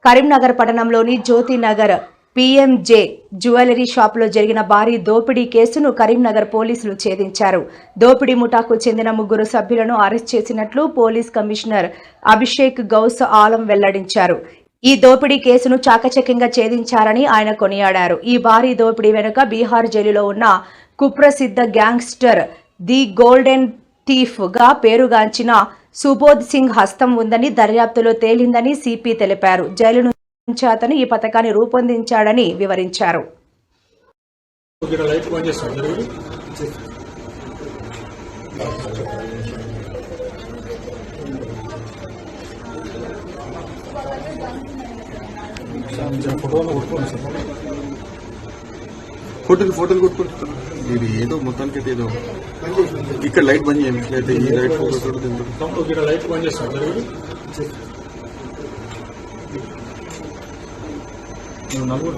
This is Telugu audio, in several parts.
కరీంనగర్ పట్టణంలోని జ్యోతినగర్ పీఎంజే జ్యువెలరీ షాపులో జరిగిన భారీ దోపిడీ కేసును కరీంనగర్ పోలీసులు ఛేదించారు. దోపిడీ ముఠాకు చెందిన 3 సభ్యులను అరెస్ట్ చేసినట్లు పోలీస్ కమిషనర్ అభిషేక్ గౌస్ ఆలం వెల్లడించారు. ఈ దోపిడీ కేసును చాకచక్యంగా ఛేదించారని ఆయన కొనియాడారు. ఈ భారీ దోపిడీ వెనుక బీహార్ జైలులో ఉన్న కుప్రసిద్ధ గ్యాంగ్స్టర్ ది గోల్డెన్ థీఫ్ గా పేరుగాంచిన సుబోధ్ సింగ్ హస్తం ఉందని దర్యాప్తులో తేలిందని సిపి తెలిపారు. జైలు నుంచి అతను ఈ పథకాన్ని రూపొందించాడని వివరించారు. ఫోటోలు కొట్టుకుంటారు. ఇది ఏదో మొత్తానికి ఏదో ఇక్కడ లైట్ బంద్ చేయండి. ఈ లైట్ ఫోటో లైట్ బంద్ చేస్తారు.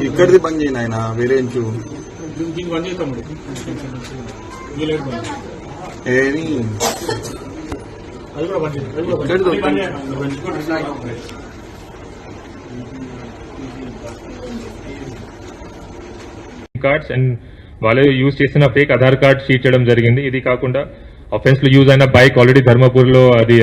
ఇక్కడిది బంద్ చేయను ఆయన వేరే ఇంచు ఏమి కార్డ్స్ అండ్ వాళ్ళు యూజ్ చేసిన ఫేక్ ఆధార్ కార్డ్ షీట్ చేయడం జరిగింది. ఇది కాకుండా అఫెన్స్ లో యూజ్ అయిన బైక్ ఆల్రెడీ ధర్మపూర్ లో అది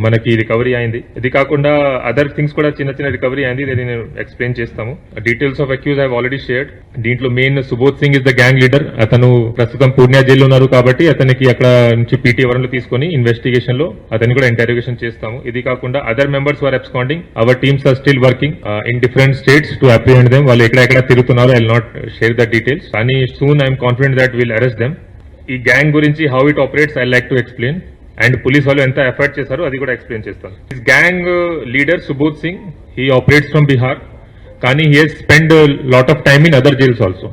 మనకి రికవరీ అయింది. ఇది కాకుండా అదర్ థింగ్స్ కూడా చిన్న రికవరీ అయింది. ఇది నేను ఎక్స్ప్లెయిన్ చేస్తాము. Details of accused have already shared. దీంట్లో main Subodh Singh is the gang leader. అతను ప్రస్తుతం పూర్ణియా జైల్లో ఉన్నారు కాబట్టి అతనికి అక్కడ నుంచి పీటీ వరంలో తీసుకుని ఇన్వెస్టిగేషన్ లో అతన్ని కూడా ఇంటరోగేషన్ చేస్తాము. ఇది కాకుండా other members were absconding. Our teams are still working in different states to apprehend them. వాళ్ళు ఎక్కడెక్కడ తిరుగుతున్నారో I will not share the details, కానీ soon I'm confident that will arrest them. ఈ గ్యాంగ్ గురించి how it operates I like to explain, and police వాళ్ళు ఎంత ఎఫర్ట్ చేశారో అది కూడా ఎక్స్ప్లెయిన్ చేస్తాను. This gang leader Subodh Singh, he operates from Bihar, కానీ he has spend lot of time in other jails also.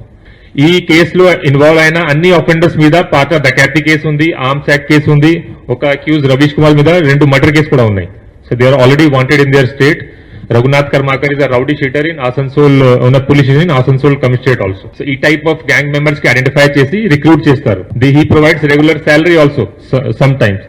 ఈ కేసులో ఇన్వాల్వ్ అయిన అన్ని ఆఫెండర్స్ మీద పాత డకాతి కేసు ఉంది, ఆర్మ్స్ యాక్ట్ కేసు ఉంది, ఒక అక్యూజ్ రవీష్ కుమార్ మీద 2 మర్డర్ కేసు కూడా ఉన్నాయి. So they are already wanted in their state. Raghunath Karmakar is a rowdy shooter in Asansol, on a police station in Asansol Commissionerate also. So, e type of gang members ki identify chesi recruit chestaru. He provides regular salary also sometimes.